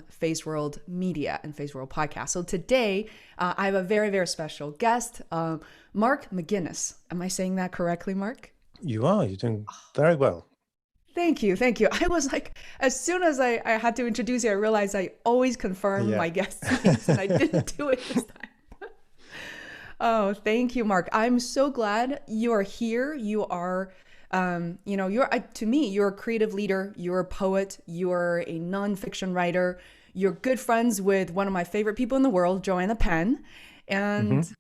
Feisworld Media and Feisworld Podcast. So today, I have a very, very special guest, Mark McGuinness. Am I saying that correctly, Mark? You are. You're doing very well. Thank you. Thank you. I was like, as soon as I had to introduce you, I realized I always confirm Yeah. my guest names and I didn't do it this time. Oh, thank you, Mark. I'm so glad you are here. You are, you're to me, you're a creative leader. You're a poet. You're a nonfiction writer. You're good friends with one of my favorite people in the world, Joanna Penn, and hmm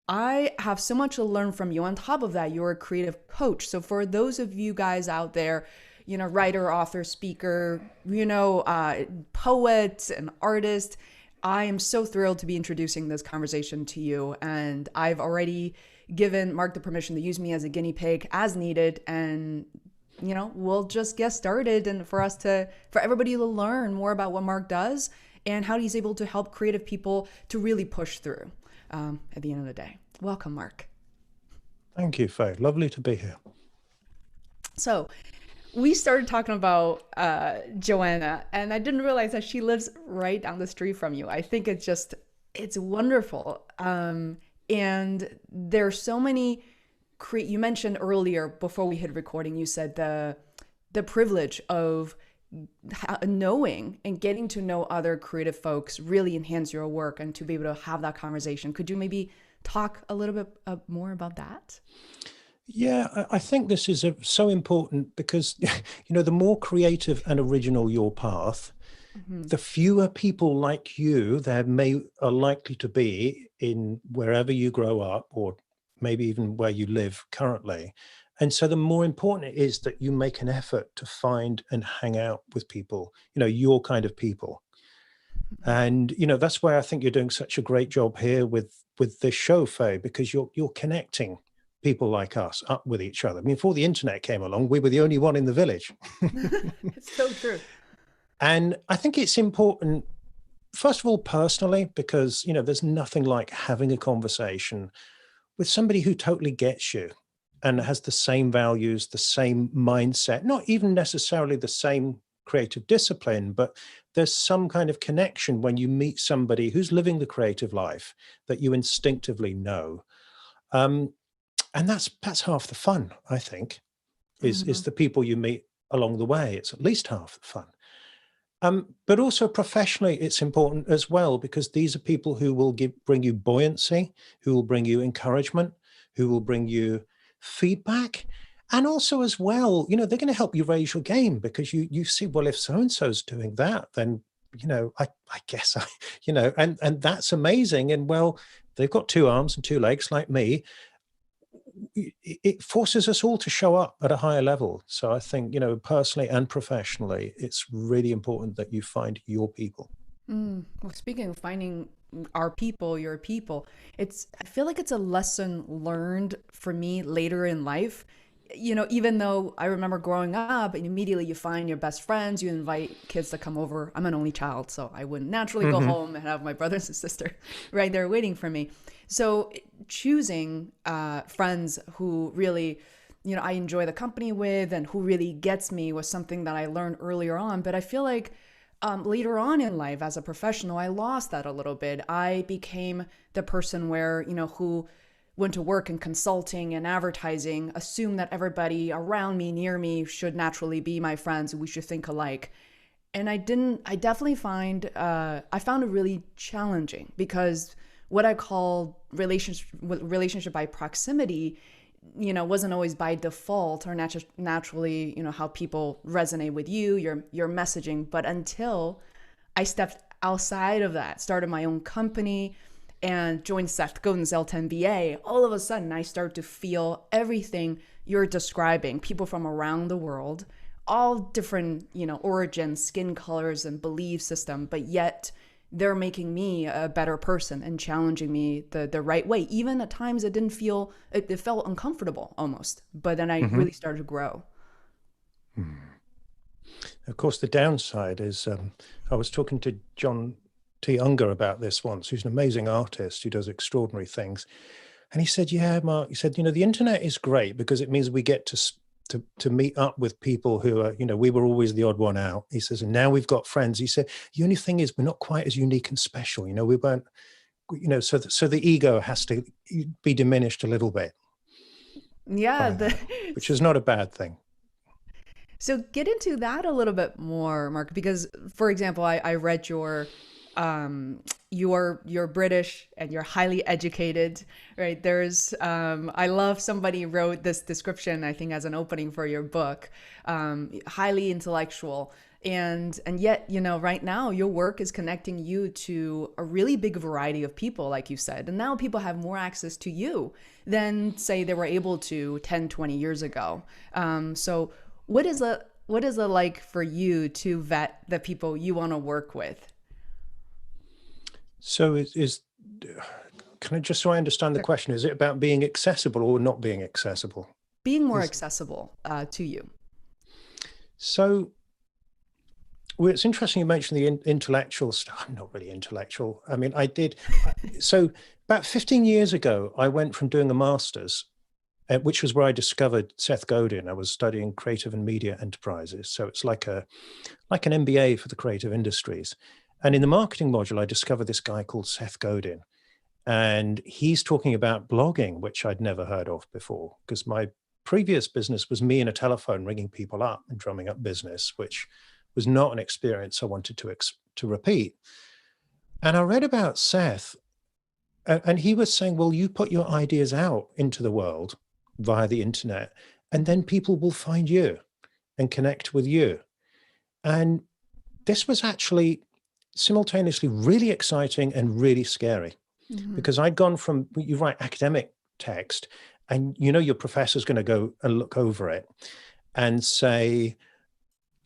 I have so much to learn from you. On top of that, you're a creative coach. So for those of you guys out there, writer, author, speaker, poet and artist, I am so thrilled to be introducing this conversation to you. And I've already given Mark the permission to use me as a guinea pig as needed. And, we'll just get started and for everybody to learn more about what Mark does and how he's able to help creative people to really push through at the end of the day. Welcome, Mark. Thank you, Faye. Lovely to be here. So, we started talking about Joanna, and I didn't realize that she lives right down the street from you. I think it's wonderful. And there's so many, you mentioned earlier before we hit recording, you said the privilege of knowing and getting to know other creative folks really enhance your work and to be able to have that conversation. Could you maybe talk a little bit more about that? Yeah, I think this is so important because, the more creative and original your path, Hmm. the fewer people like you are likely to be in wherever you grow up or maybe even where you live currently. And so the more important it is that you make an effort to find and hang out with people, your kind of people. And that's why I think you're doing such a great job here with this show, Faye, because you're connecting people like us up with each other. I mean, before the internet came along, we were the only one in the village. It's so true. And I think it's important, first of all, personally, because there's nothing like having a conversation with somebody who totally gets you and has the same values, the same mindset, not even necessarily the same creative discipline, but there's some kind of connection when you meet somebody who's living the creative life that you instinctively know. Um, and that's half the fun, I think, is Hmm. the people you meet along the way. It's at least half the fun. But also professionally, it's important as well, because these are people who will bring you buoyancy, who will bring you encouragement, who will bring you feedback. And also as well, they're going to help you raise your game because you see, well, if so-and-so's doing that, then, I guess and that's amazing. And well, they've got two arms and two legs like me. It forces us all to show up at a higher level. So I think, personally and professionally, it's really important that you find your people. Well, speaking of finding our people, your people, I feel like it's a lesson learned for me later in life. Even though I remember growing up and immediately you find your best friends, you invite kids to come over. I'm an only child, so I wouldn't naturally go hmm home and have my brothers and sister right there waiting for me. So choosing friends who really, I enjoy the company with and who really gets me was something that I learned earlier on. But I feel like later on in life as a professional, I lost that a little bit. I became the person where, who went to work in consulting and advertising, assumed that everybody around me, near me, should naturally be my friends. We should think alike. And I definitely I found it really challenging because what I call relationship by proximity, wasn't always by default or naturally, how people resonate with you, your messaging. But until I stepped outside of that, started my own company, and joined Seth Godin's L10BA, all of a sudden I start to feel everything you're describing. People from around the world, all different, origins, skin colors, and belief system, but yet they're making me a better person and challenging me the right way. Even at times it felt uncomfortable almost, but then I hmm really started to grow. Of course, the downside is I was talking to John T. Unger about this once, who's an amazing artist who does extraordinary things. And he said, yeah, Mark, he said, the internet is great because it means we get to to meet up with people who are, we were always the odd one out. He says, and now we've got friends. He said, the only thing is we're not quite as unique and special. We weren't, so the ego has to be diminished a little bit. Yeah. Which is not a bad thing. So get into that a little bit more, Mark, because for example, I read you're British and you're highly educated, right? I love somebody wrote this description, I think, as an opening for your book, highly intellectual. And yet, right now your work is connecting you to a really big variety of people, like you said. And now people have more access to you than say they were able to 10, 20 years ago. So what is it like for you to vet the people you want to work with? So can I just, so I understand the question, is it about being accessible or not being accessible? Being more accessible to you. So, well, it's interesting you mentioned the intellectual stuff. I'm not really intellectual. I mean, I did. So about 15 years ago, I went from doing a master's, which was where I discovered Seth Godin. I was studying creative and media enterprises. So it's like an MBA for the creative industries. And in the marketing module, I discovered this guy called Seth Godin. And he's talking about blogging, which I'd never heard of before, because my previous business was me in a telephone ringing people up and drumming up business, which was not an experience I wanted to repeat. And I read about Seth, and he was saying, well, you put your ideas out into the world via the internet, and then people will find you and connect with you. And this was actually simultaneously really exciting and really scary, because I'd gone from, you write academic text and your professor's going to go and look over it and say,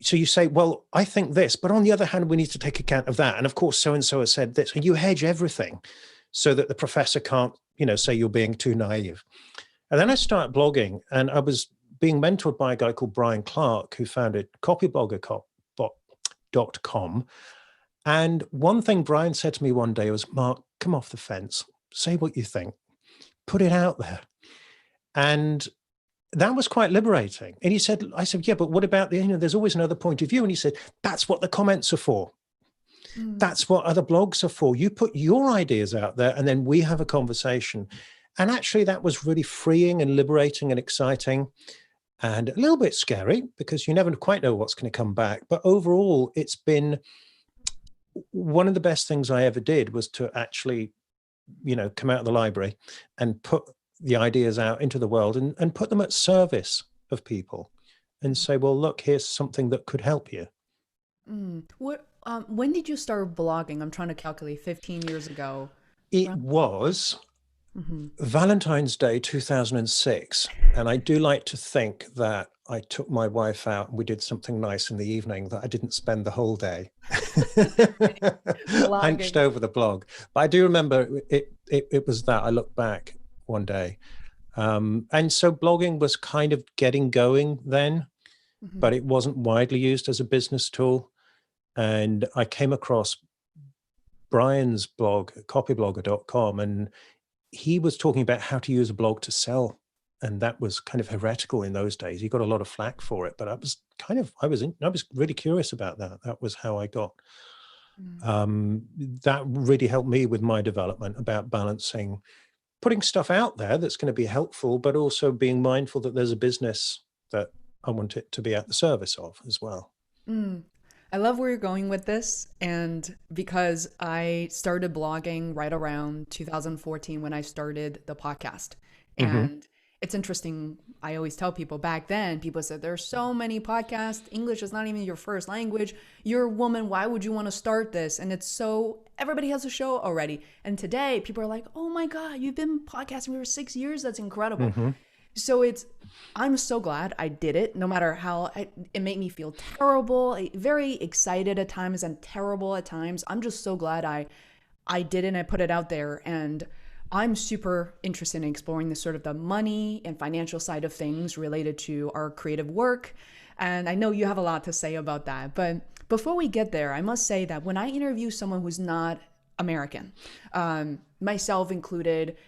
so you say, well, I think this, but on the other hand, we need to take account of that. And of course, so-and-so has said this, and you hedge everything so that the professor can't, say you're being too naive. And then I started blogging, and I was being mentored by a guy called Brian Clark, who founded copyblogger.com. And one thing Brian said to me one day was, Mark, come off the fence, say what you think, put it out there. And that was quite liberating. And I said, yeah, but what about there's always another point of view. And he said, that's what the comments are for. That's what other blogs are for. You put your ideas out there and then we have a conversation. And actually that was really freeing and liberating and exciting and a little bit scary, because you never quite know what's going to come back. But overall, it's been one of the best things I ever did, was to actually, come out of the library and put the ideas out into the world and put them at service of people and say, well, look, here's something that could help you. When did you start blogging? I'm trying to calculate. 15 years ago. It was Valentine's Day 2006. And I do like to think that I took my wife out and we did something nice in the evening, that I didn't spend the whole day hunched over the blog. But I do remember it was that. I look back one day. And so blogging was kind of getting going then, but it wasn't widely used as a business tool. And I came across Brian's blog, copyblogger.com, and he was talking about how to use a blog to sell. And that was kind of heretical in those days. He got a lot of flack for it, but I was really curious about that. That was how I got. That really helped me with my development, about balancing putting stuff out there that's going to be helpful, but also being mindful that there's a business that I want it to be at the service of as well. I love where you're going with this. And because I started blogging right around 2014 when I started the podcast. And it's interesting. I always tell people, back then, people said, there's so many podcasts. English is not even your first language. You're a woman. Why would you want to start this? And it's so, everybody has a show already. And today people are like, oh my God, you've been podcasting for 6 years. That's incredible. So I'm so glad I did it, no matter how it made me feel terrible, very excited at times and terrible at times. I'm just so glad I did it and I put it out there. And I'm super interested in exploring the sort of the money and financial side of things related to our creative work. And I know you have a lot to say about that. But before we get there, I must say that when I interview someone who's not American, myself included,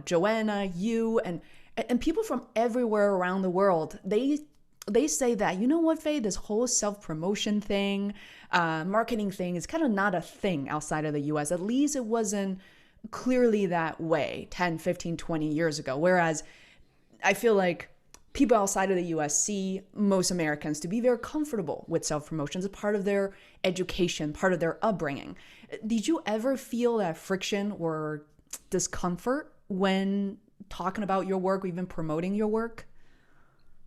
Joanna, you, and people from everywhere around the world, they they say that, you know what, Faye, this whole self-promotion thing, marketing thing is kind of not a thing outside of the US. At least it wasn't clearly that way 10, 15, 20 years ago. Whereas I feel like people outside of the US see most Americans to be very comfortable with self-promotion as a part of their education, part of their upbringing. Did you ever feel that friction or discomfort when talking about your work or even promoting your work?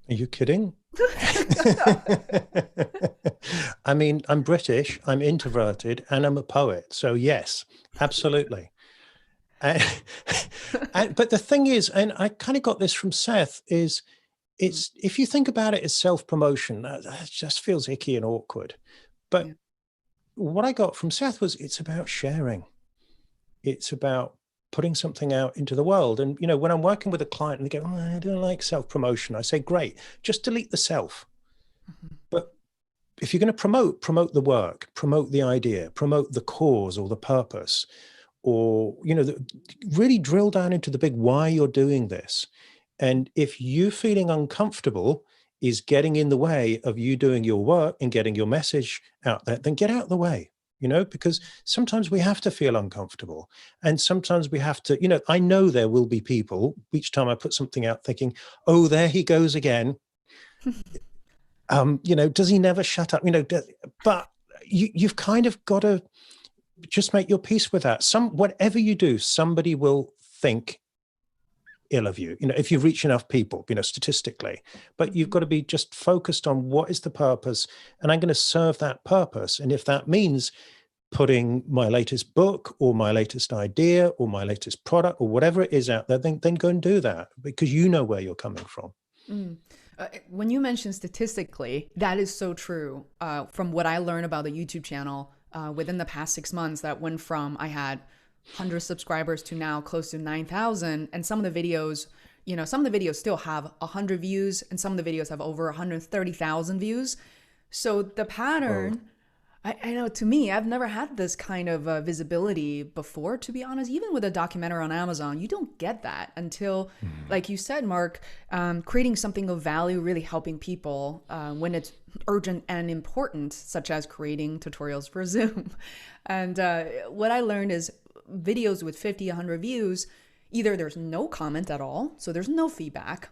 Are you kidding? I mean, I'm British, I'm introverted, and I'm a poet. So yes, absolutely. And, but the thing is, and I kind of got this from Seth, is it's, if you think about it as self-promotion, that just feels icky and awkward. But Yeah. what I got from Seth was it's about sharing. It's about putting something out into the world. And, you know, when I'm working with a client and they go, oh, I don't like self-promotion, I say, great, just delete the self. But if you're going to promote the work, promote the idea, promote the cause or the purpose, or, you know, really drill down into the big why you're doing this. And if you feeling uncomfortable is getting in the way of you doing your work and getting your message out there, then get out of the way, you know, because sometimes we have to feel uncomfortable. And sometimes we have to, you know, I know there will be people each time I put something out thinking, oh, there he goes again. You know, does he never shut up? You know, but you've kind of got to just make your peace with that. Whatever you do, somebody will think ill of you, you know, if you reach enough people, you know, statistically. But you've got to be just focused on what is the purpose, and I'm going to serve that purpose. And if that means putting my latest book or my latest idea or my latest product or whatever it is out there, then go and do that, because you know where you're coming from. When you mention statistically, that is so true. From what I learned about the YouTube channel within the past 6 months, that went from I had 100 subscribers to now close to 9,000. And some of the videos, you know, some of the videos still have 100 views and some of the videos have over 130,000 views. So the pattern, I know, to me, I've never had this kind of visibility before, to be honest. Even with a documentary on Amazon, you don't get that until, like you said, Mark, creating something of value, really helping people when it's urgent and important, such as creating tutorials for Zoom. And what I learned is videos with 50, 100 views, either there's no comment at all, so there's no feedback,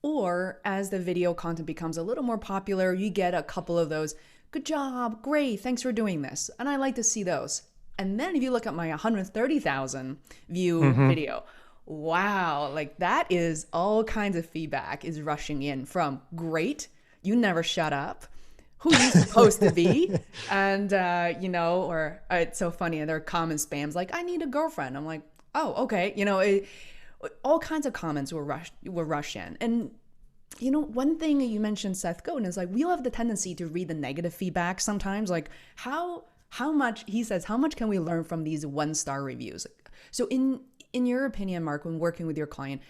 or as the video content becomes a little more popular, you get a couple of those, good job, great, thanks for doing this. And I like to see those. And then if you look at my 130,000 view video, wow, like that is all kinds of feedback is rushing in, from great, you never shut up, who you supposed to be, and you know, or it's so funny, and there are common spams like, I need a girlfriend. I'm like, oh, okay, you know, all kinds of comments will rush in. And you know, one thing you mentioned, Seth Godin, is like we all have the tendency to read the negative feedback sometimes. Like how much, he says, how much can we learn from these 1-star reviews? So in your opinion, Mark, when working with your client,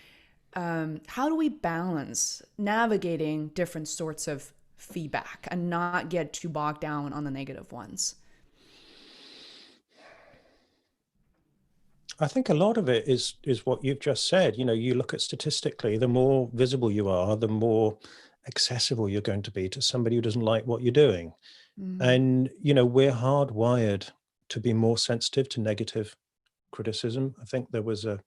how do we balance navigating different sorts of feedback and not get too bogged down on the negative ones? I think a lot of it is what you've just said. You know, you look at statistically, the more visible you are, the more accessible you're going to be to somebody who doesn't like what you're doing. And, you know, we're hardwired to be more sensitive to negative criticism. I think there was a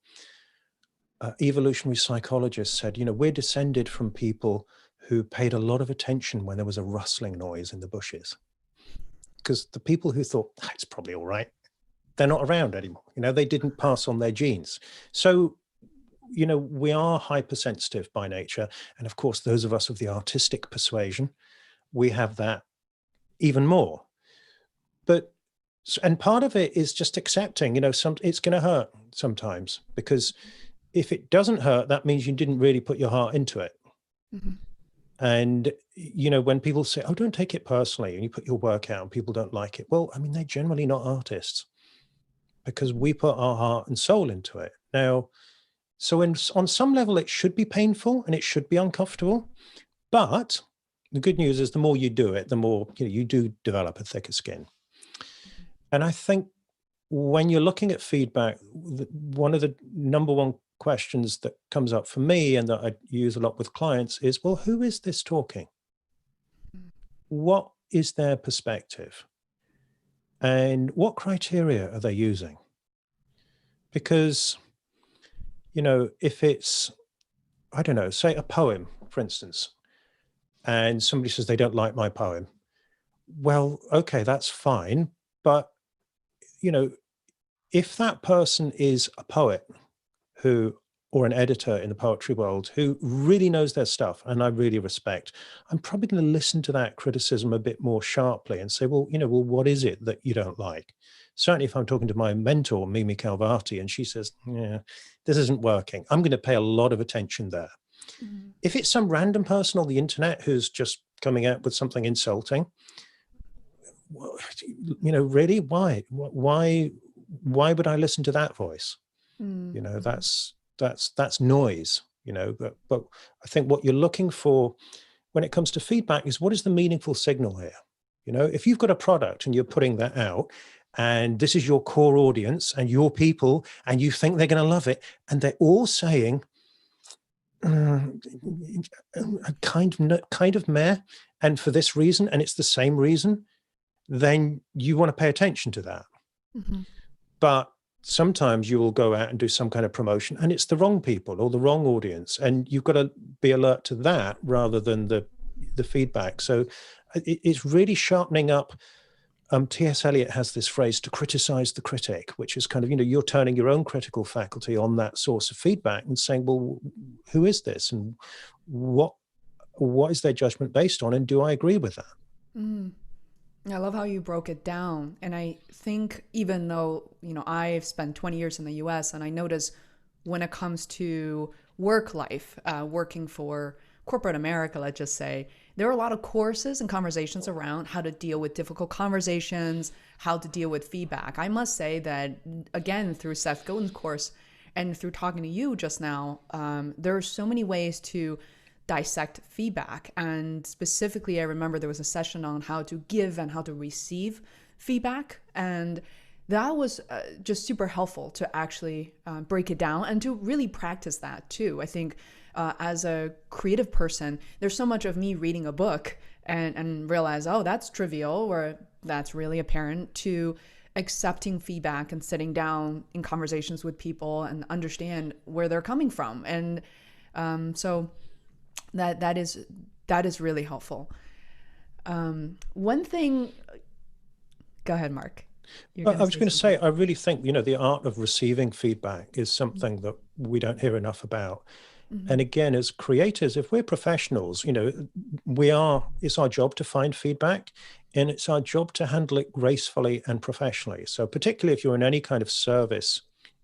evolutionary psychologist said, you know, we're descended from people who paid a lot of attention when there was a rustling noise in the bushes. Because the people who thought, "Ah, it's probably all right," they're not around anymore. You know, they didn't pass on their genes. So, you know, we are hypersensitive by nature. And of course, those of us of the artistic persuasion, we have that even more. But, and part of it is just accepting, you know, it's going to hurt sometimes, because if it doesn't hurt, that means you didn't really put your heart into it. And, you know, when people say, oh, don't take it personally, and you put your work out and people don't like it. Well, I mean, they're generally not artists, because we put our heart and soul into it. Now, so on some level, it should be painful and it should be uncomfortable. But the good news is the more you do it, the more, you know, you do develop a thicker skin. And I think when you're looking at feedback, one of the number one questions that comes up for me and that I use a lot with clients is, well, who is this talking? what is their perspective and what criteria are they using? Because, if it's, I don't know, say a poem, for instance, and somebody says they don't like my poem, well, okay, that's fine. But, you know, if that person is a poet who, or an editor in the poetry world who really knows their stuff and I really respect, I'm probably going to listen to that criticism a bit more sharply and say, well, what is it that you don't like? Certainly if I'm talking to my mentor, Mimi Calvati, and she says, yeah, this isn't working, I'm going to pay a lot of attention there. Mm-hmm. If it's some random person on the internet who's just coming out with something insulting, really, why would I listen to that voice? Mm-hmm. That's noise, but I think what you're looking for when it comes to feedback is, what is the meaningful signal here? If you've got a product and you're putting that out and this is your core audience and your people and you think they're going to love it, and they're all saying kind of meh, and for this reason, and it's the same reason, then you want to pay attention to that. Mm-hmm. But sometimes you will go out and do some kind of promotion and it's the wrong people or the wrong audience, and you've got to be alert to that rather than the feedback. So it's really sharpening up. T.S. Eliot has this phrase, to criticize the critic, which is kind of, you're turning your own critical faculty on that source of feedback and saying, well, who is this and what is their judgment based on, and do I agree with that? Mm. I love how you broke it down. And I think even though, I've spent 20 years in the US, and I notice when it comes to work life, working for corporate America, let's just say, there are a lot of courses and conversations around how to deal with difficult conversations, how to deal with feedback. I must say that, again, through Seth Godin's course and through talking to you just now, there are so many ways to dissect feedback. And specifically, I remember there was a session on how to give and how to receive feedback. And that was just super helpful to actually break it down and to really practice that too. I think as a creative person, there's so much of me reading a book and realize, oh, that's trivial or that's really apparent, to accepting feedback and sitting down in conversations with people and understand where they're coming from. And so that is really helpful. One thing, go ahead, Mark. I was going to say, I really think, the art of receiving feedback is something that we don't hear enough about. Mm-hmm. And again, as creators, if we're professionals, it's our job to find feedback, and it's our job to handle it gracefully and professionally. So particularly if you're in any kind of service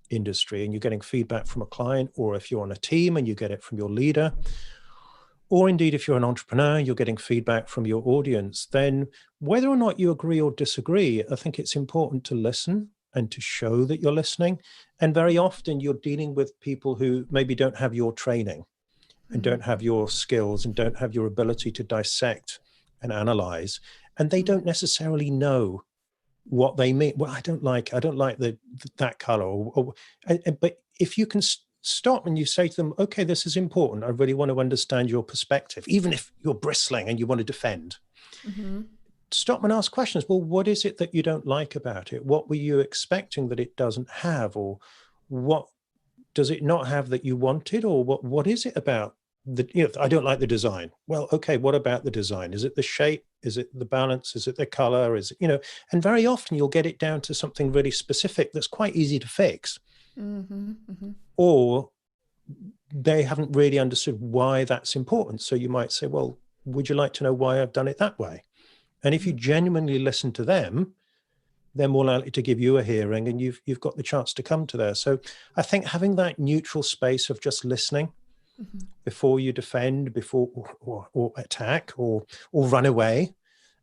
industry and you're getting feedback from a client, or if you're on a team and you get it from your leader, or indeed if you're an entrepreneur, you're getting feedback from your audience, then whether or not you agree or disagree, I think it's important to listen and to show that you're listening. And very often you're dealing with people who maybe don't have your training and don't have your skills and don't have your ability to dissect and analyze, and they don't necessarily know what they mean. Well, I don't like that color, but if you can stop and you say to them, okay, this is important, I really want to understand your perspective, even if you're bristling and you want to defend. Mm-hmm. Stop and ask questions. Well, what is it that you don't like about it? What were you expecting that it doesn't have? Or what does it not have that you wanted? Or what is it about I don't like the design. Well, okay, what about the design? Is it the shape? Is it the balance? Is it the color? Is it, and very often you'll get it down to something really specific that's quite easy to fix. Mm-hmm, mm-hmm. Or they haven't really understood why that's important. So you might say, well, would you like to know why I've done it that way? And if you genuinely listen to them, they're more likely to give you a hearing, and you've got the chance to come to there. So I think having that neutral space of just listening before you defend, before or attack or run away,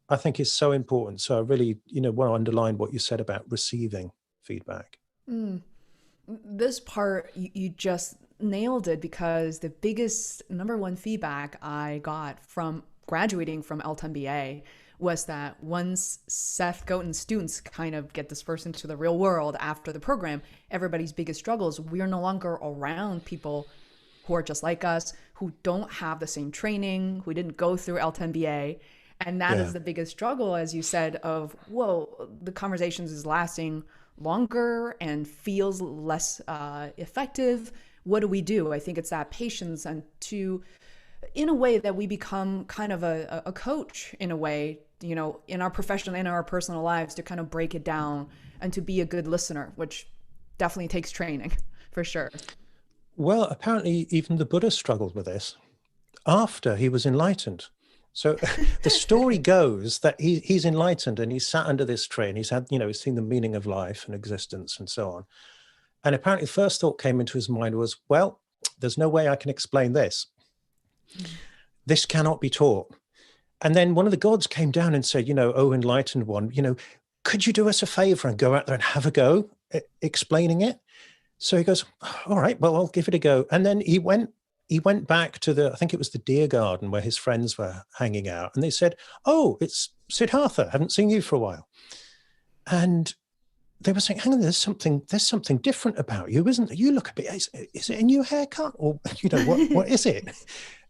I think is so important. So I really, want to underline what you said about receiving feedback. This part, you just nailed it, because the biggest number one feedback I got from graduating from LMBA was that once Seth Godin's students kind of get dispersed into the real world after the program, everybody's biggest struggle is we're no longer around people who are just like us, who don't have the same training, who didn't go through LMBA. And that is Yeah. the biggest struggle, as you said, of, whoa, the conversations is lasting longer and feels less effective. What do we do? I think it's that patience, and to, in a way, that we become kind of a coach in a way, in our professional and in our personal lives, to kind of break it down and to be a good listener, which definitely takes training for sure. Well, apparently even the Buddha struggled with this after he was enlightened. So the story goes that he's enlightened and he's sat under this tree and he's had, he's seen the meaning of life and existence and so on. And apparently the first thought came into his mind was, well, there's no way I can explain this. This cannot be taught. And then one of the gods came down and said, oh, enlightened one, could you do us a favor and go out there and have a go at explaining it? So he goes, all right, well, I'll give it a go. And then he went back to I think it was the deer garden where his friends were hanging out. And they said, oh, it's Siddhartha. Haven't seen you for a while. And they were saying, hang on, there's something different about you, isn't there? You look a bit, is it a new haircut? Or, what is it?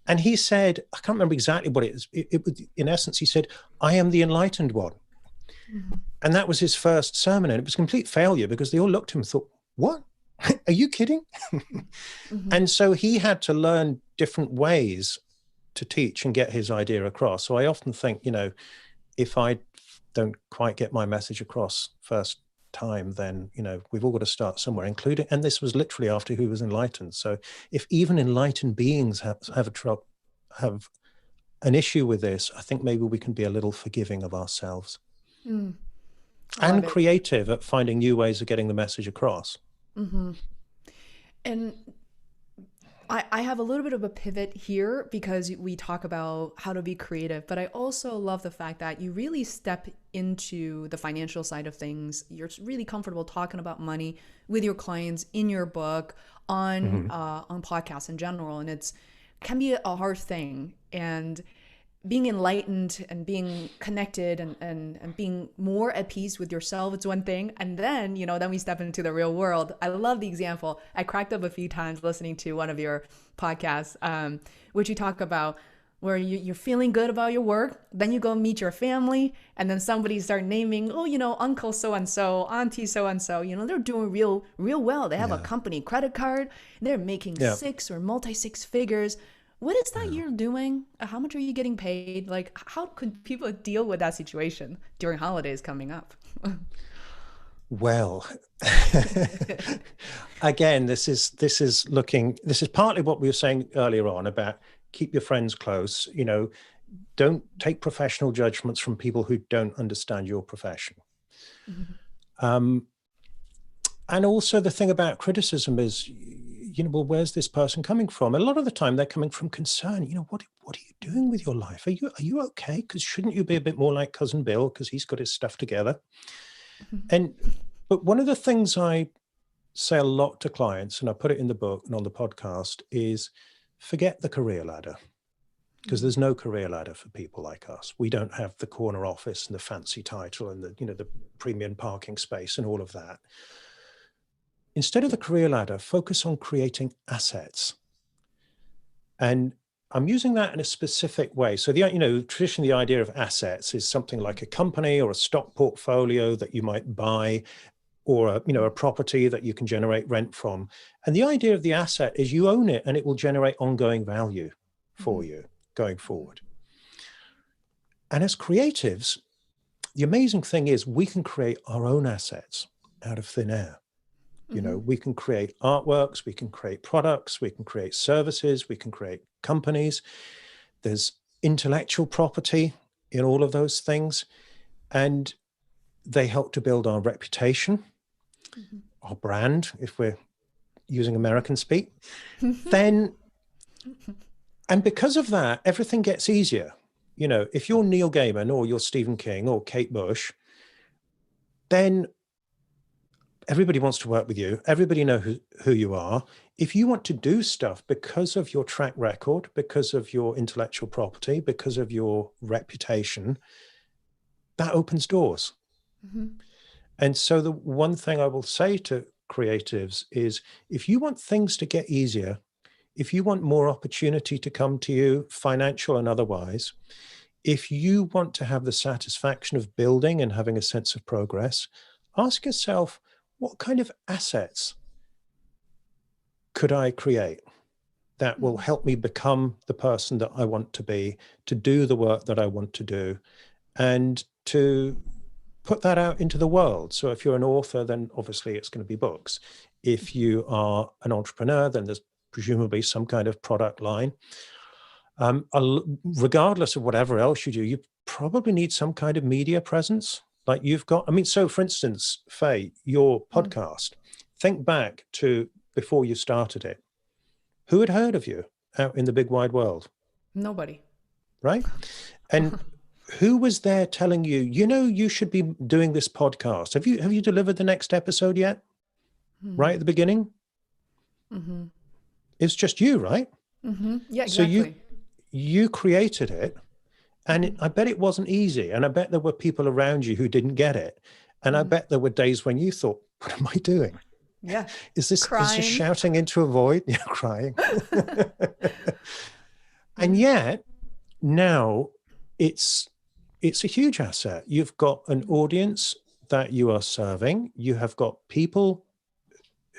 And he said, I can't remember exactly what it is. It was, in essence, he said, I am the enlightened one. Mm-hmm. And that was his first sermon. And it was a complete failure because they all looked at him and thought, what? Are you kidding? Mm-hmm. And so he had to learn different ways to teach and get his idea across. So I often think, if I don't quite get my message across first time, then, we've all got to start somewhere, including, and this was literally after he was enlightened. So if even enlightened beings have an issue with this, I think maybe we can be a little forgiving of ourselves and creative at finding new ways of getting the message across. Mm-hmm. And I have a little bit of a pivot here because we talk about how to be creative, but I also love the fact that you really step into the financial side of things. You're really comfortable talking about money with your clients in your book, on podcasts in general, and it can be a hard thing. And being enlightened and being connected and being more at peace with yourself, it's one thing. And then, then we step into the real world. I love the example. I cracked up a few times listening to one of your podcasts, which you talk about where you're feeling good about your work. Then you go meet your family and then somebody start naming, uncle so-and-so, auntie so-and-so, they're doing real well. They have a company credit card. They're making 6 or multi-six figures. What is that you're doing? How much are you getting paid? Like, how could people deal with that situation during holidays coming up? Well, again, this is partly what we were saying earlier on about keep your friends close. Don't take professional judgments from people who don't understand your profession. Mm-hmm. And also the thing about criticism is, well, where's this person coming from? A lot of the time they're coming from concern. What are you doing with your life? Are you okay? Because shouldn't you be a bit more like Cousin Bill because he's got his stuff together? Mm-hmm. But one of the things I say a lot to clients, and I put it in the book and on the podcast, is forget the career ladder. Because there's no career ladder for people like us. We don't have the corner office and the fancy title and the premium parking space and all of that. Instead of the career ladder, focus on creating assets. And I'm using that in a specific way. So traditionally the idea of assets is something like a company or a stock portfolio that you might buy, or a property that you can generate rent from. And the idea of the asset is you own it and it will generate ongoing value for you going forward. And as creatives, the amazing thing is we can create our own assets out of thin air. We can create artworks, we can create products, we can create services, we can create companies. There's intellectual property in all of those things. And they help to build our reputation, our brand, if we're using American speak. And because of that, everything gets easier. If you're Neil Gaiman or you're Stephen King or Kate Bush, then everybody wants to work with you. Everybody knows who you are. If you want to do stuff because of your track record, because of your intellectual property, because of your reputation, that opens doors. Mm-hmm. And so the one thing I will say to creatives is, if you want things to get easier, if you want more opportunity to come to you, financial and otherwise, if you want to have the satisfaction of building and having a sense of progress, ask yourself, what kind of assets could I create that will help me become the person that I want to be, to do the work that I want to do, and to put that out into the world. So if you're an author, then obviously it's going to be books. If you are an entrepreneur, then there's presumably some kind of product line. Regardless of whatever else you do, you probably need some kind of media presence. Like you've got, I mean, so for instance, Faye, your podcast, think back to before you started it. Who had heard of you out in the big wide world? Nobody. Right? And who was there telling you, you know, you should be doing this podcast? Have you delivered the next episode yet? Right at the beginning? It's just you, right? Yeah, exactly. So you created it, and I bet it wasn't easy. And I bet there were people around you who didn't get it. And I bet there were days when you thought, what am I doing? Yeah. Is this shouting into a void? Yeah, crying. And yet now it's a huge asset. You've got an audience that you are serving. You have got people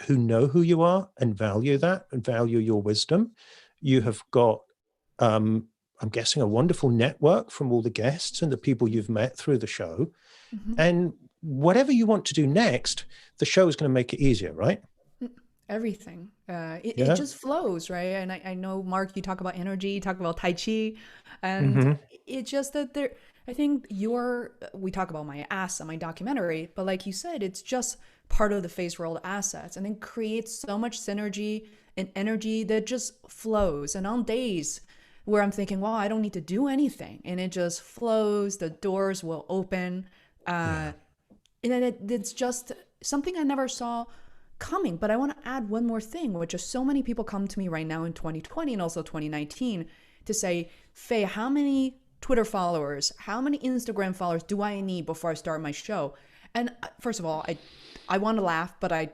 who know who you are and value that and value your wisdom. You have got, I'm guessing, a wonderful network from all the guests and the people you've met through the show. And whatever you want to do next, the show is going to make it easier, right? Everything. It just flows, right? And I know, Mark, you talk about energy, you talk about Tai Chi, and it's just that I think we talk about my ass on my documentary, but like you said, it's just part of the Feisworld assets, and it creates so much synergy and energy that just flows. And on days where I'm thinking, well, I don't need to do anything, and it just flows, the doors will open. And then it's just something I never saw coming. But I want to add one more thing, which is so many people come to me right now in 2020 and also 2019 to say, Faye, how many Twitter followers, how many Instagram followers do I need before I start my show? And first of all, I want to laugh, but I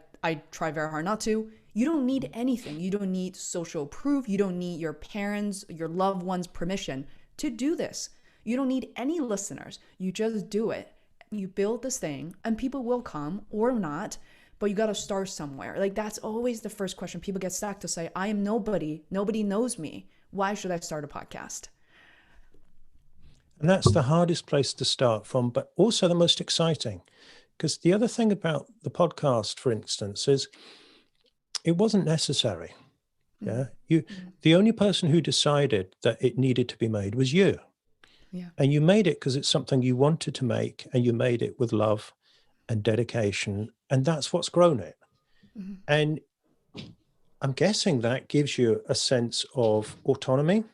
try very hard not to. You don't need anything. You don't need social proof. You don't need your parents, your loved ones' permission to do this. You don't need any listeners. You just do it. You build this thing and people will come or not, but you got to start somewhere. Like that's always the first question. People get stuck to say, I am nobody. Nobody knows me. Why should I start a podcast? And that's the hardest place to start from, but also the most exciting. Because the other thing about the podcast, for instance, is it wasn't necessary. Yeah. The only person who decided that it needed to be made was you. Yeah. And you made it because it's something you wanted to make, and you made it with love and dedication. And that's what's grown it. And I'm guessing that gives you a sense of autonomy,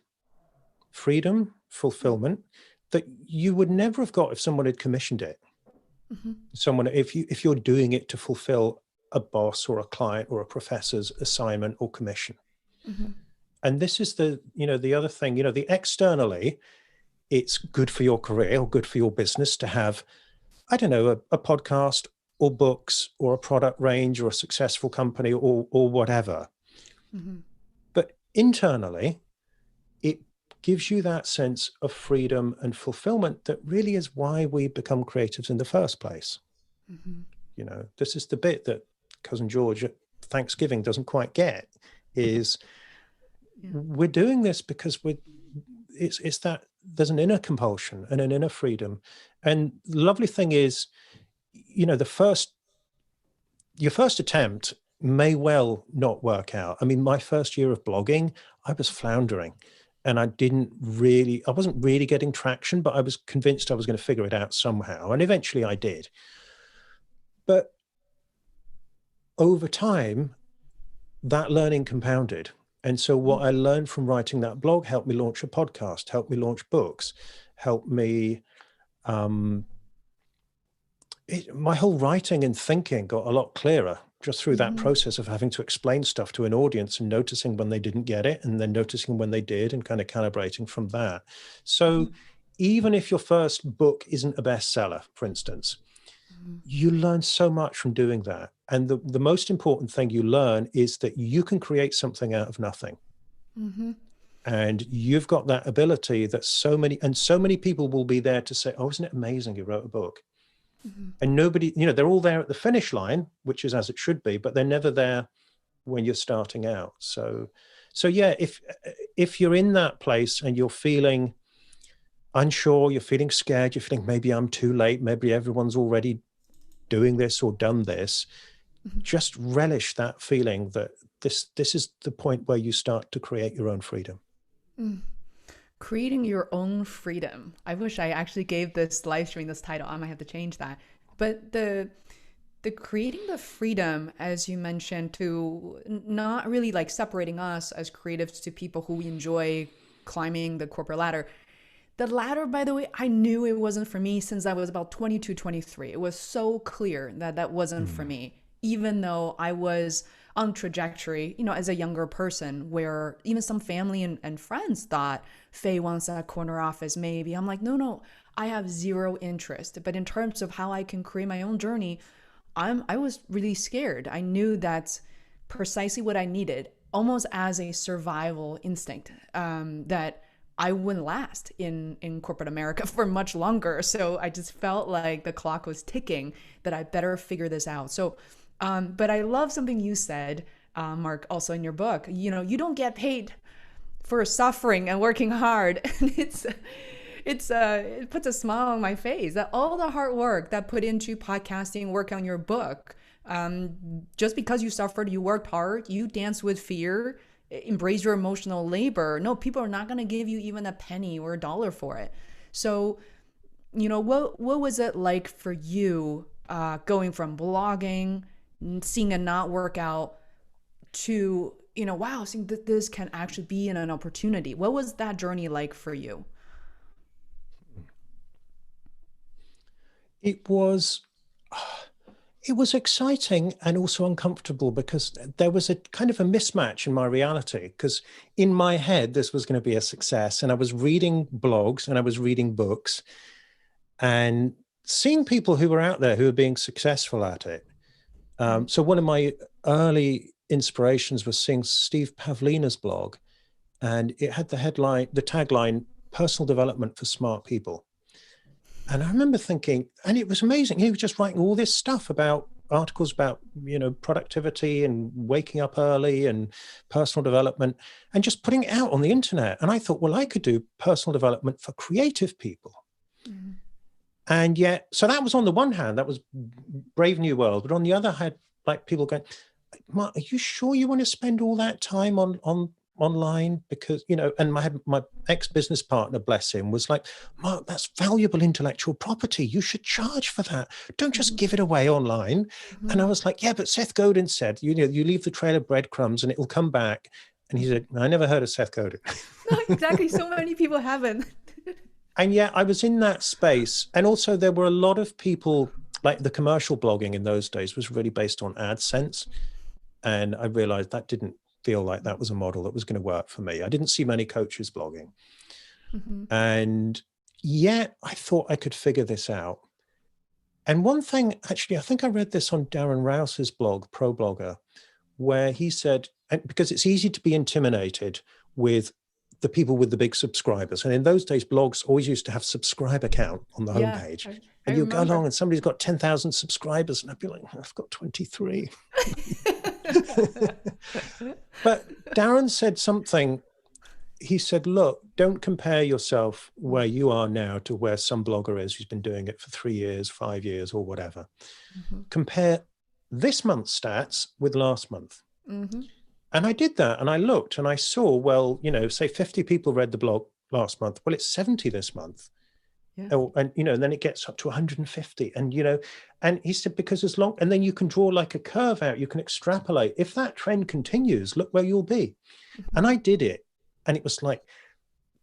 freedom, fulfillment that you would never have got if someone had commissioned it. Someone, if you're doing it to fulfill a boss or a client or a professor's assignment or commission. And this is the other thing, the externally, it's good for your career or good for your business to have, I don't know, a podcast or books or a product range or a successful company or whatever. But internally, it gives you that sense of freedom and fulfillment that really is why we become creatives in the first place. This is the bit that Cousin George at Thanksgiving doesn't quite get, is we're doing this because it's that there's an inner compulsion and an inner freedom. And the lovely thing is, your first attempt may well not work out. I mean, my first year of blogging, I was floundering and I wasn't really getting traction, but I was convinced I was going to figure it out somehow. And eventually I did. But over time, that learning compounded. And so what I learned from writing that blog helped me launch a podcast, helped me launch books, helped me, my whole writing and thinking got a lot clearer just through that process of having to explain stuff to an audience and noticing when they didn't get it and then noticing when they did and kind of calibrating from that. So even if your first book isn't a bestseller, for instance, you learn so much from doing that. And the most important thing you learn is that you can create something out of nothing. And you've got that ability that so many people will be there to say, oh, isn't it amazing you wrote a book? Mm-hmm. And nobody, they're all there at the finish line, which is as it should be, but they're never there when you're starting out. So yeah, if you're in that place and you're feeling unsure, you're feeling scared, you're feeling maybe I'm too late, maybe everyone's already doing this or done this, Mm-hmm. just relish that feeling that this is the point where you start to create your own freedom. Mm. Creating your own freedom. I wish I actually gave this live stream this title. I might have to change that. But the creating the freedom, as you mentioned, to not really like separating us as creatives to people who enjoy climbing the corporate ladder. The ladder, by the way, I knew it wasn't for me since I was about 22, 23. It was so clear that that wasn't for me, even though I was on trajectory, as a younger person, where even some family and friends thought Faye wants a corner office, maybe. I'm like, no, I have zero interest. But in terms of how I can create my own journey, I was really scared. I knew that's precisely what I needed, almost as a survival instinct, that I wouldn't last in corporate America for much longer. So I just felt like the clock was ticking, that I better figure this out. So, but I love something you said, Mark, also in your book. You don't get paid for suffering and working hard. And it puts a smile on my face that all the hard work that put into podcasting, work on your book, just because you suffered, you worked hard, you danced with fear, embrace your emotional labor. No, people are not going to give you even a penny or a dollar for it. So, what was it like for you, going from blogging, seeing it not work out, to wow, seeing that this can actually be an opportunity? What was that journey like for you? It was exciting and also uncomfortable because there was a kind of a mismatch in my reality, because in my head this was going to be a success, and I was reading blogs and I was reading books and seeing people who were out there who were being successful at it. So one of my early inspirations was seeing Steve Pavlina's blog, and it had the tagline, "Personal development for smart people." And I remember thinking, and it was amazing. He was just writing all this stuff about articles about, productivity and waking up early and personal development, and just putting it out on the internet. And I thought, well, I could do personal development for creative people. Mm-hmm. And yet, so that was on the one hand, that was Brave New World. But on the other hand, like people going, Mark, are you sure you want to spend all that time on online? Because, and my ex-business partner, bless him, was like, Mark, that's valuable intellectual property. You should charge for that. Don't just give it away online. Mm-hmm. And I was like, yeah, but Seth Godin said, you leave the trail of breadcrumbs and it will come back. And he said, I never heard of Seth Godin. No, exactly. So many people haven't. And yet I was in that space. And also there were a lot of people, like the commercial blogging in those days was really based on AdSense. And I realized that didn't feel like that was a model that was going to work for me. I didn't see many coaches blogging. Mm-hmm. And yet I thought I could figure this out. And one thing, actually, I think I read this on Darren Rouse's blog, Pro Blogger, where he said, because it's easy to be intimidated with the people with the big subscribers. And in those days, blogs always used to have subscriber count on the homepage. And you go along and somebody's got 10,000 subscribers and I'd be like, I've got 23. But Darren said something. He said, look, don't compare yourself where you are now to where some blogger is who's been doing it for 3 years, 5 years, or whatever. Mm-hmm. Compare this month's stats with last month. Mm-hmm. And I did that, and I looked and I saw, well, say 50 people read the blog last month. Well, it's 70 this month. Yeah. Oh, and then it gets up to 150. And and he said, because as long, and then you can draw like a curve out, you can extrapolate. If that trend continues, look where you'll be. Mm-hmm. And I did it. And it was like,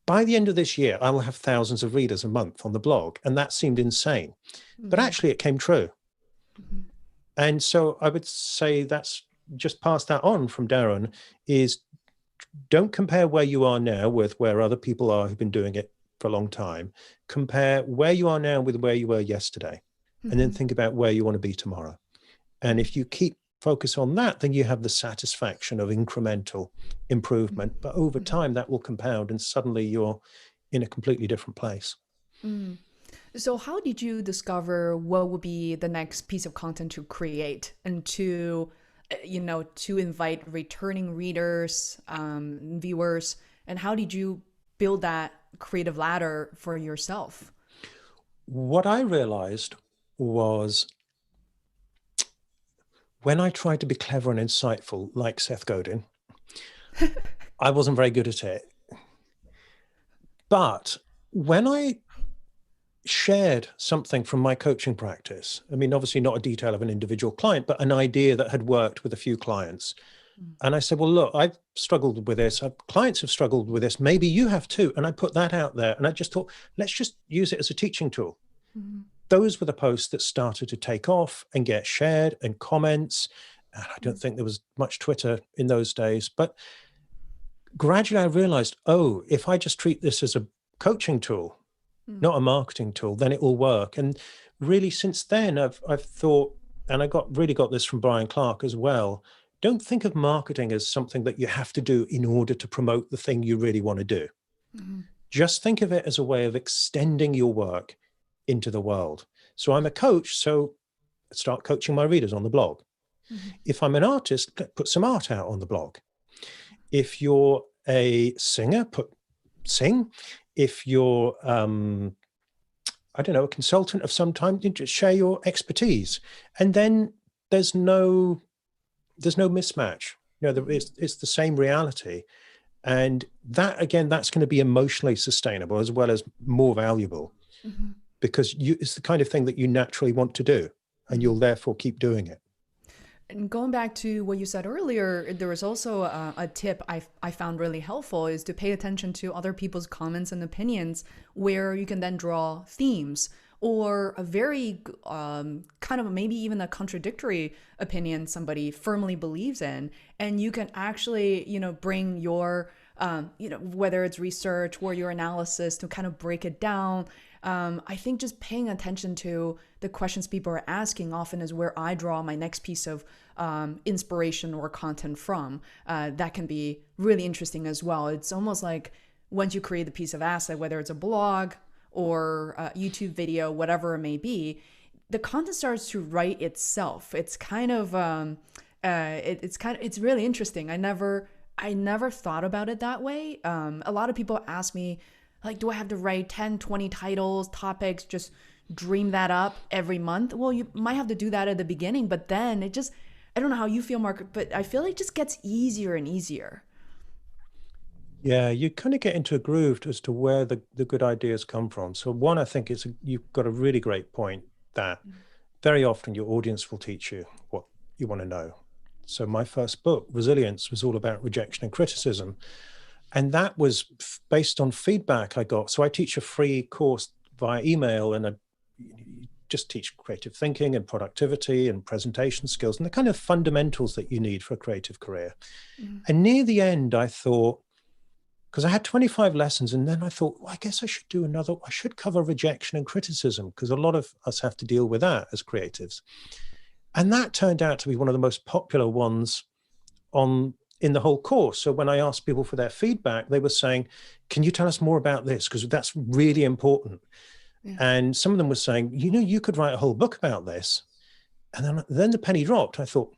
by the end of this year, I will have thousands of readers a month on the blog. And that seemed insane. Mm-hmm. But actually it came true. Mm-hmm. And so I would say that's just pass that on from Darren, is don't compare where you are now with where other people are who've been doing it for a long time. Compare where you are now with where you were yesterday. Mm-hmm. And then think about where you want to be tomorrow. And if you keep focus on that, then you have the satisfaction of incremental improvement. But over time, that will compound, and suddenly you're in a completely different place. Mm. So how did you discover what would be the next piece of content to create and to, to invite returning readers, viewers, and how did you build that creative ladder for yourself? What I realized was when I tried to be clever and insightful, like Seth Godin, I wasn't very good at it. But when I shared something from my coaching practice, I mean, obviously not a detail of an individual client, but an idea that had worked with a few clients. And I said, well, look, I've struggled with this. Clients have struggled with this. Maybe you have too. And I put that out there. And I just thought, let's just use it as a teaching tool. Mm-hmm. Those were the posts that started to take off and get shared and comments. And I don't think there was much Twitter in those days. But gradually I realized, oh, if I just treat this as a coaching tool, not a marketing tool, then it will work. And really, since then, I've thought, and I really got this from Brian Clark as well, don't think of marketing as something that you have to do in order to promote the thing you really want to do. Mm-hmm. Just think of it as a way of extending your work into the world. So I'm a coach, so I start coaching my readers on the blog. Mm-hmm. If I'm an artist, put some art out on the blog. If you're a singer, sing. If you're, I don't know, a consultant of some kind, just share your expertise. And then there's no mismatch. It's the same reality. And that, again, that's going to be emotionally sustainable as well as more valuable, because it's the kind of thing that you naturally want to do, and you'll therefore keep doing it. And going back to what you said earlier, there was also a tip I found really helpful is to pay attention to other people's comments and opinions, where you can then draw themes or a very kind of maybe even a contradictory opinion somebody firmly believes in. And you can actually, bring your, whether it's research or your analysis to kind of break it down. I think just paying attention to the questions people are asking often is where I draw my next piece of inspiration or content from. That can be really interesting as well. It's almost like once you create a piece of asset, whether it's a blog or a YouTube video, whatever it may be, the content starts to write itself. It's kind of it's really interesting. I never thought about it that way. A lot of people ask me, like, do I have to write 10, 20 titles, topics, just dream that up every month? Well, you might have to do that at the beginning, but then I don't know how you feel, Mark, but I feel like it just gets easier and easier. Yeah, you kind of get into a groove as to where the good ideas come from. So one, I think you've got a really great point that very often your audience will teach you what you want to know. So my first book, Resilience, was all about rejection and criticism. And that was based on feedback I got. So I teach a free course via email, and I just teach creative thinking and productivity and presentation skills and the kind of fundamentals that you need for a creative career. And near the end, I thought, because I had 25 lessons, and then I thought, well, I guess I should cover rejection and criticism, because a lot of us have to deal with that as creatives. And that turned out to be one of the most popular ones in the whole course. So when I asked people for their feedback, they were saying, can you tell us more about this? Because that's really important. Yeah. And some of them were saying, you could write a whole book about this. And then the penny dropped. I thought,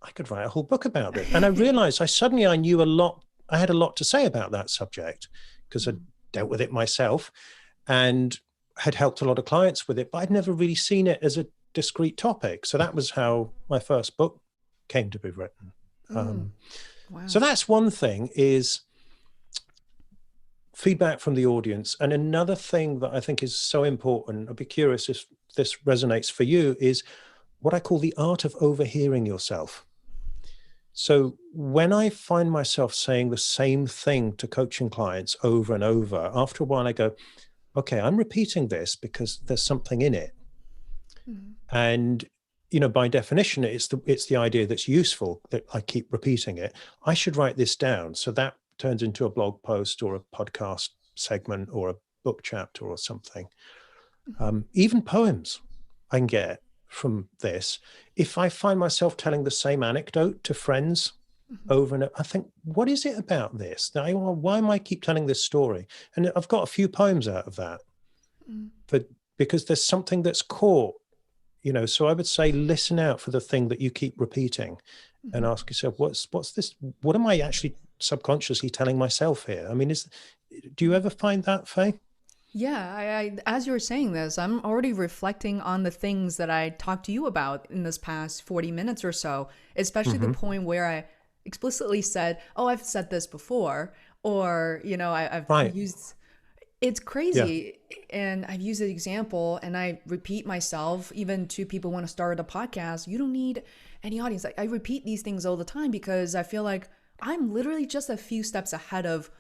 I could write a whole book about this. And I realized I knew a lot. I had a lot to say about that subject, because I dealt with it myself and had helped a lot of clients with it, but I'd never really seen it as a discrete topic. So that was how my first book came to be written. Wow. So that's one thing, is feedback from the audience. And another thing that I think is so important, I'd be curious if this resonates for you, is what I call the art of overhearing yourself. So when I find myself saying the same thing to coaching clients over and over, after a while I go, okay, I'm repeating this because there's something in it. And by definition, it's the idea that's useful, that I keep repeating it. I should write this down. So that turns into a blog post or a podcast segment or a book chapter or something. Even poems I can get. from this. If I find myself telling the same anecdote to friends Mhm. over and over, I think, what is it about this? Why am I keep telling this story? And I've got a few poems out of that, Mm. but because there's something that's caught, so I would say listen out for the thing that you keep repeating and Mhm. ask yourself, what's this? What am I actually subconsciously telling myself here? I mean, do you Mhm. ever find that, Faye? Yeah, as you were saying this, I'm already reflecting on the things that I talked to you about in this past 40 minutes or so, especially the Hmm. point where I explicitly said, "Oh, I've said this before," or, I've Right. used it's Yeah. crazy. And I've used the example and I repeat myself, even to people who want to start a podcast. You don't need any audience. I repeat these things all the time because I feel like I'm literally just a few steps ahead of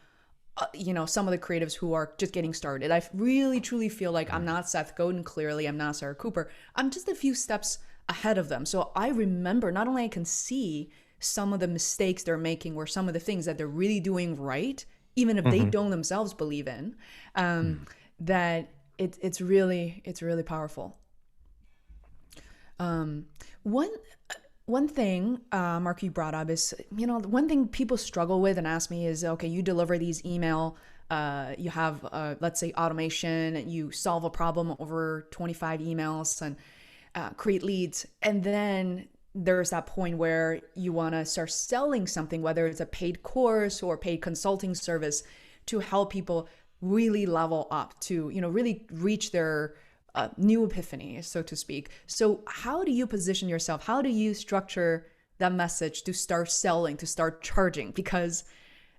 some of the creatives who are just getting started. I really truly feel like I'm not Seth Godin, clearly I'm not Sarah Cooper. I'm just a few steps ahead of them. So I remember, not only I can see some of the mistakes they're making or some of the things that they're really doing right, even if they Hmm. don't themselves believe in, um, that it's really powerful. One one thing, Mark, you brought up is, one thing people struggle with and ask me is, okay, you deliver these email, you have, let's say, automation, you solve a problem over 25 emails and create leads. And then there's that point where you want to start selling something, whether it's a paid course or paid consulting service to help people really level up to, really reach their new epiphany, so to speak. So, how do you position yourself? How do you structure that message to start selling, to start charging? Because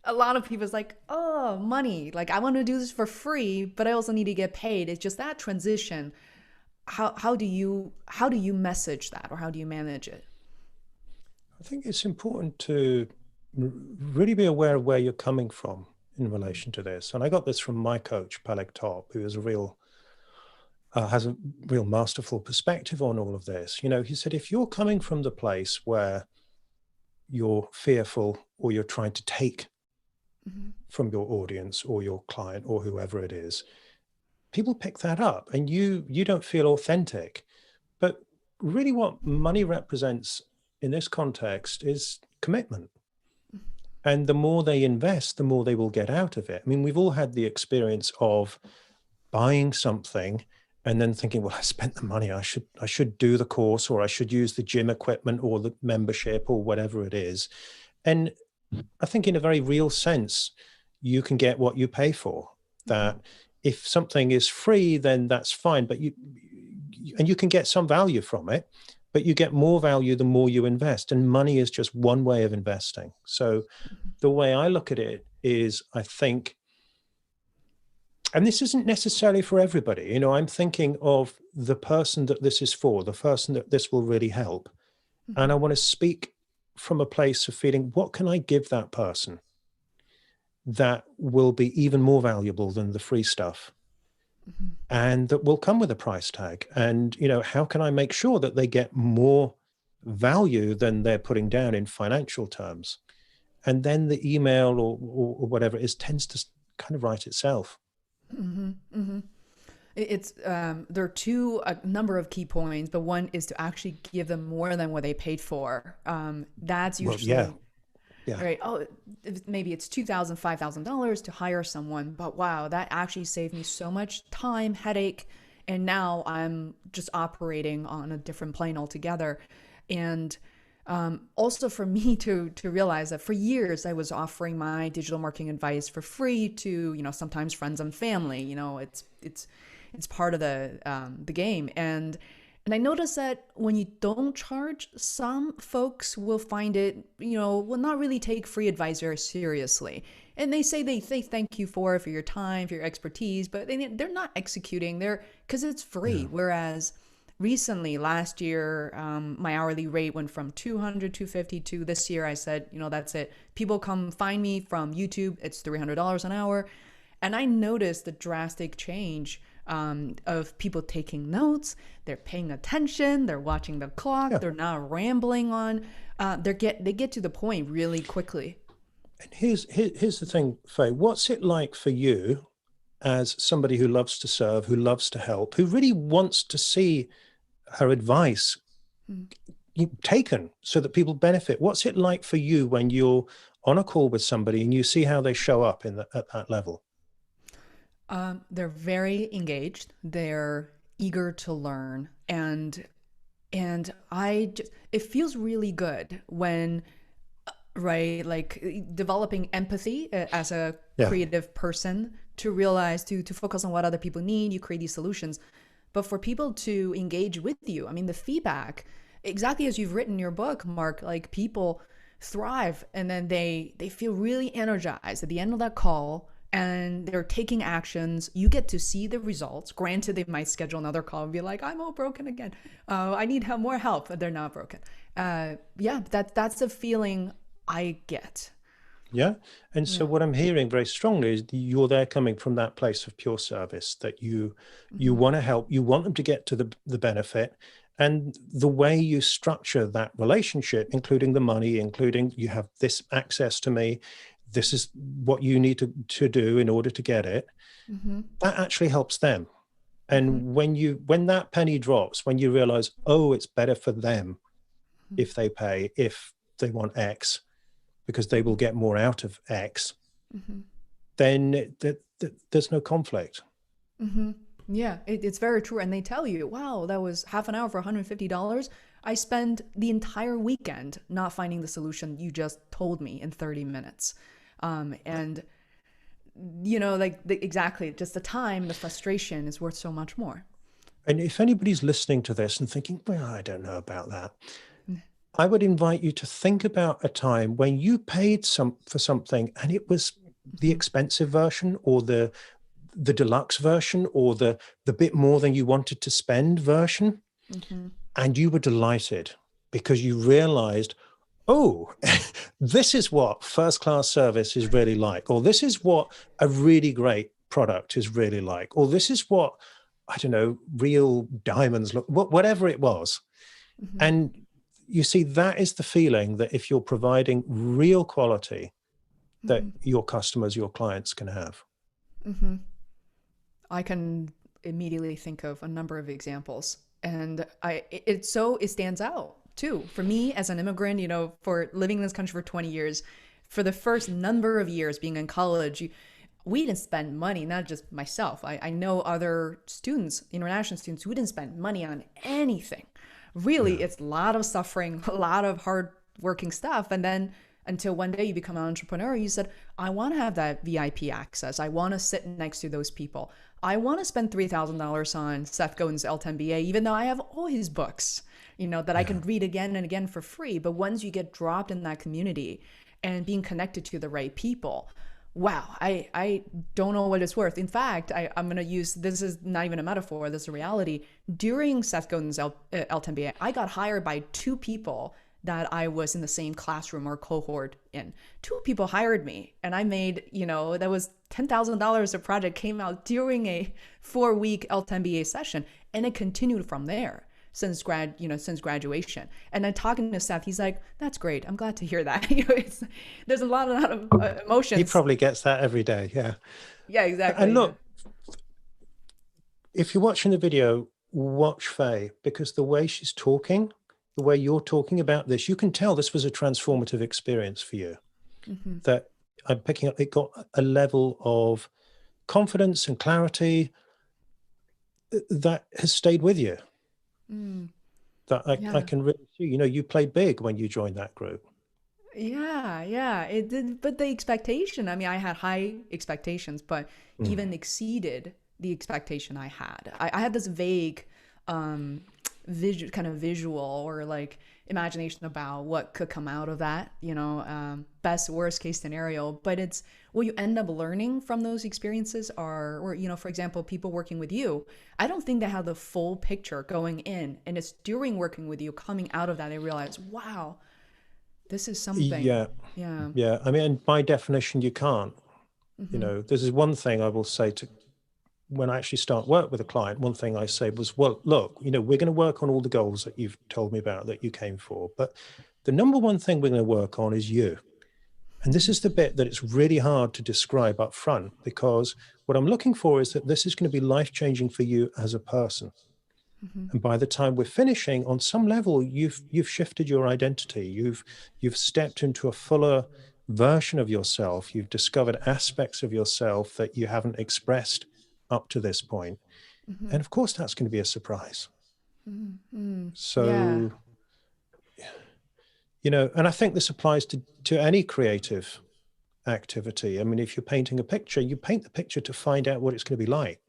a lot of people's like, oh, money. Like, I want to do this for free, but I also need to get paid. It's just that transition. How do you message that, or how do you manage it? I think it's important to really be aware of where you're coming from in relation to this. And I got this from my coach, Palek Top, who is has a real masterful perspective on all of this. He said, if you're coming from the place where you're fearful or you're trying to take Mm-hmm. from your audience or your client or whoever it is, people pick that up and you don't feel authentic. But really what money represents in this context is commitment. And the more they invest, the more they will get out of it. I mean, we've all had the experience of buying something and then thinking, well, I spent the money, I should do the course, or I should use the gym equipment or the membership or whatever it is. And I think in a very real sense, you can get what you pay for. Mm-hmm. That if something is free, then that's fine, but you can get some value from it, but you get more value the more you invest. And money is just one way of investing. So the way I look at it is, I think, and this isn't necessarily for everybody, I'm thinking of the person that this is for, the person that this will really help. And Mm-hmm. I want to speak from a place of feeling, what can I give that person that will be even more valuable than the free stuff Mm-hmm. and that will come with a price tag? And, how can I make sure that they get more value than they're putting down in financial terms? And then the email or whatever it is tends to kind of write itself. Mm-hmm. Mm-hmm. It's there are a number of key points, but one is to actually give them more than what they paid for. That's Well, yeah, usually yeah, right. Oh, maybe it's $2,000, $5,000 to hire someone, but wow, that actually saved me so much time, headache, and now I'm just operating on a different plane altogether. And also for me to realize that for years I was offering my digital marketing advice for free to sometimes friends and family. It's part of the game. And I noticed that when you don't charge, some folks will find it, will not really take free advice very seriously. And they say they thank you for your time, for your expertise, but they're not executing there because it's free. yeah. Whereas recently, last year, my hourly rate went from 200, 250 to this year, I said, that's it. People come find me from YouTube, it's $300 an hour. And I noticed the drastic change of people taking notes. They're paying attention. They're watching the clock. Yeah. They're not rambling on. They get to the point really quickly. And here's the thing, Faye. What's it like for you as somebody who loves to serve, who loves to help, who really wants to see her advice taken so that people benefit. What's it like for you when you're on a call with somebody and you see how they show up at that level? They're very engaged. They're eager to learn, and it feels really good when, right, like developing empathy as a Yeah. creative person to realize to focus on what other people need. You create these solutions, but for people to engage with you, I mean, the feedback, exactly as you've written in your book, Mark, like people thrive and then they feel really energized at the end of that call and they're taking actions. You get to see the results. Granted, they might schedule another call and be like, I'm all broken again. I need more help, but they're not broken. Yeah, that's the feeling I get. Yeah. And so Yeah. what I'm hearing very strongly is you're there coming from that place of pure service, that you Mm-hmm. want to help, you want them to get to the benefit. And the way you structure that relationship, including the money, including you have this access to me, this is what you need to do in order to get it, Mm-hmm. that actually helps them. Mm-hmm. And when that penny drops, when you realize, oh, it's better for them if they pay, if they want X, because they Mm-hmm. will get more out of X, Mm-hmm. then there's no conflict. Mm-hmm. Yeah, it's very true. And they tell you, wow, that was half an hour for $150. I spent the entire weekend not finding the solution you just told me in 30 minutes. And, like exactly, just the time, the frustration is worth so much more. And if anybody's listening to this and thinking, well, I don't know about that, I would invite you to think about a time when you paid for something and it was the Mm-hmm. expensive version or the deluxe version or the bit more than you wanted to spend version, Mm-hmm. and you were delighted because you realized, oh, this is what first class service is really like, or this is what a really great product is really like, or this is what, I don't know, real diamonds look, whatever it was. Mm-hmm. And you see, that is the feeling that if you're providing real quality, that Mm-hmm. your customers, your clients can have. Mm-hmm. I can immediately think of a number of examples, and it stands out too for me as an immigrant. For living in this country for 20 years, for the first number of years being in college, we didn't spend money. Not just myself. I know other students, international students, who didn't spend money on anything. Really, Yeah. it's a lot of suffering, a lot of hard working stuff, and then until one day you become an entrepreneur, you said, I want to have that VIP access. I want to sit next to those people. I want to spend $3,000 on Seth Godin's L10BA, even though I have all his books, that I Yeah. can read again and again for free. But once you get dropped in that community and being connected to the right people, wow, I don't know what it's worth. In fact, I'm going to use, this is not even a metaphor, this is a reality. During Seth Godin's L10BA, I got hired by two people that I was in the same classroom or cohort in. Two people hired me, and I made, that was $10,000. A project came out during a 4-week L10BA session, and it continued from there since graduation. And then talking to Seth, he's like, "That's great. I'm glad to hear that." There's a lot of He emotions. probably gets that every day. Yeah. Yeah, And exactly. Yeah. look, if you're watching the video, watch Faye, because the way she's talking, the way you're talking about this, you can tell this was a transformative experience for you. Mm-hmm. That I'm picking up, it got a level of confidence and clarity that has stayed with you. Mm, That I yeah. can really see. You played big when you joined that group. Yeah, yeah, it did. But the expectation, I mean, I had high expectations, but Mm. even exceeded the expectation I had. I had this vague, um, kind of visual or like imagination about what could come out of that, best, worst case scenario. But it's what you end up learning from those experiences or, for example, people working with you. I don't think they have the full picture going in. And it's during working with you, coming out of that, they realize, wow, this is something. Yeah, Yeah. yeah. I mean, by definition, you can't. Mm-hmm. This is one thing I will say to when I actually start work with a client. One thing I say was, well, look, we're going to work on all the goals that you've told me about that you came for, but the number one thing we're going to work on is you. And this is the bit that it's really hard to describe up front, because what I'm looking for is that this is going to be life changing for you as a person. And by the time we're finishing, on some level, you've shifted your identity. You've stepped into a fuller version of yourself. You've discovered aspects of yourself that you haven't expressed up to this point. And of course, that's going to be a surprise. Yeah. So, and I think this applies to any creative activity. I mean, if you're painting a picture, you paint the picture to find out what it's going to be like.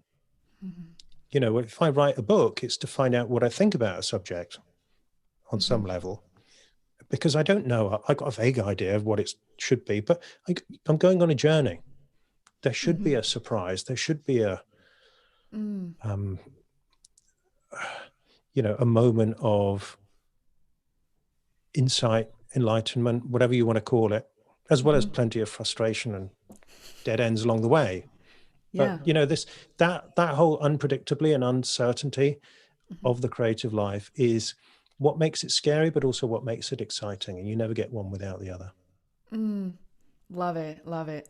If I write a book, it's to find out what I think about a subject on some level, because I don't know. I got a vague idea of what it should be, but I'm going on a journey. There should be a surprise. There should be a moment of insight, enlightenment, whatever you want to call it, as well as plenty of frustration and dead ends along the way. Yeah. But that whole unpredictably and uncertainty of the creative life is what makes it scary, but also what makes it exciting. And you never get one without the other. Love it. Love it.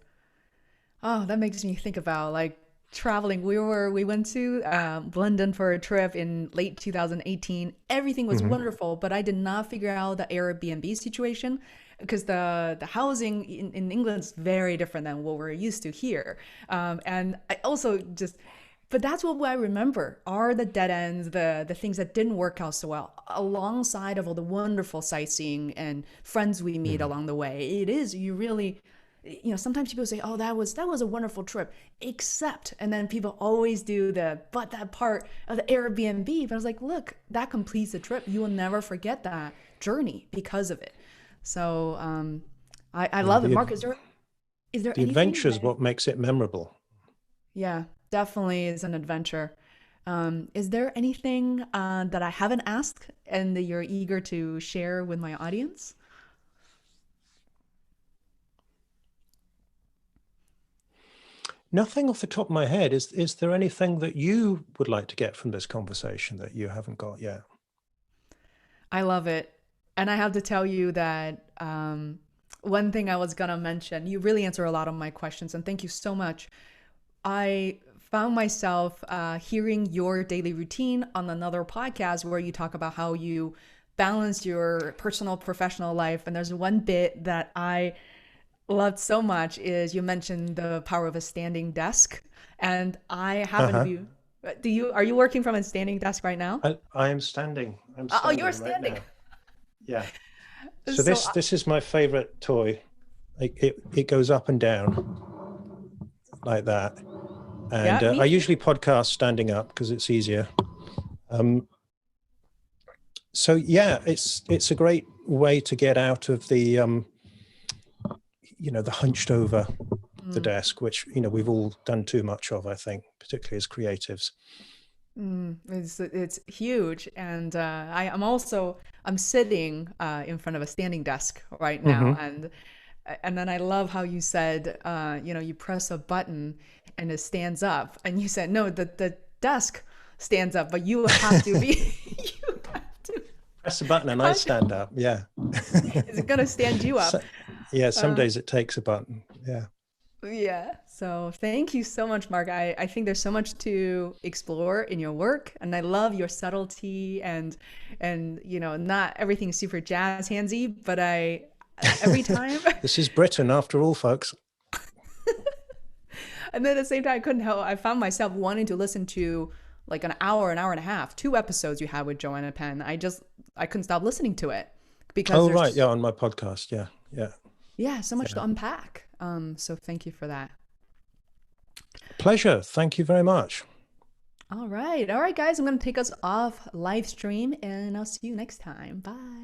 Oh, that makes me think about like traveling. We went to London for a trip in late 2018. Everything was wonderful, but I did not figure out the Airbnb situation because the housing in England is very different than what we're used to here. And I also but that's what I remember are the dead ends, the things that didn't work out so well, alongside of all the wonderful sightseeing and friends we meet along the way. It is, you really, sometimes people say, oh, that was a wonderful trip, except, and then people always do that part of the Airbnb. But I was like, look, that completes the trip. You will never forget that journey because of it. So I love it. Mark, is there The anything adventure is what makes it memorable. Yeah, definitely is an adventure. Is there anything that I haven't asked and that you're eager to share with my audience? Nothing off the top of my head. Is there anything that you would like to get from this conversation that you haven't got yet? I love it. And I have to tell you that one thing I was going to mention, you really answer a lot of my questions, and thank you so much. I found myself hearing your daily routine on another podcast where you talk about how you balance your personal, professional life. And there's one bit that I loved so much is you mentioned the power of a standing desk. And I happen to be, are you working from a standing desk right now? I am standing. I'm Oh, standing you're right standing. now. Yeah. So So, this is my favorite toy. It goes up and down like that. And yeah, me I too. usually podcast standing up because it's easier. So yeah, it's a great way to get out of the the hunched over the desk, which we've all done too much of, I think, particularly as creatives. It's huge, and I'm sitting in front of a standing desk right now, and then I love how you said you press a button and it stands up, and you said no, the desk stands up, but you have to be you have to Press the button and I stand up. Yeah. is it gonna stand you up? Yeah, some days it takes a button. Yeah. Yeah. So thank you so much, Mark. I think there's so much to explore in your work, and I love your subtlety and not everything super jazz handsy, but every time This is Britain after all, folks. and then at the same time I couldn't help, I found myself wanting to listen to like an hour and a half, 2 episodes you had with Joanna Penn. I couldn't stop listening to it because Oh right, yeah, on my podcast. Yeah, so much to unpack. So thank you for that. Pleasure. Thank you very much. All right, guys, I'm gonna take us off live stream, and I'll see you next time. Bye.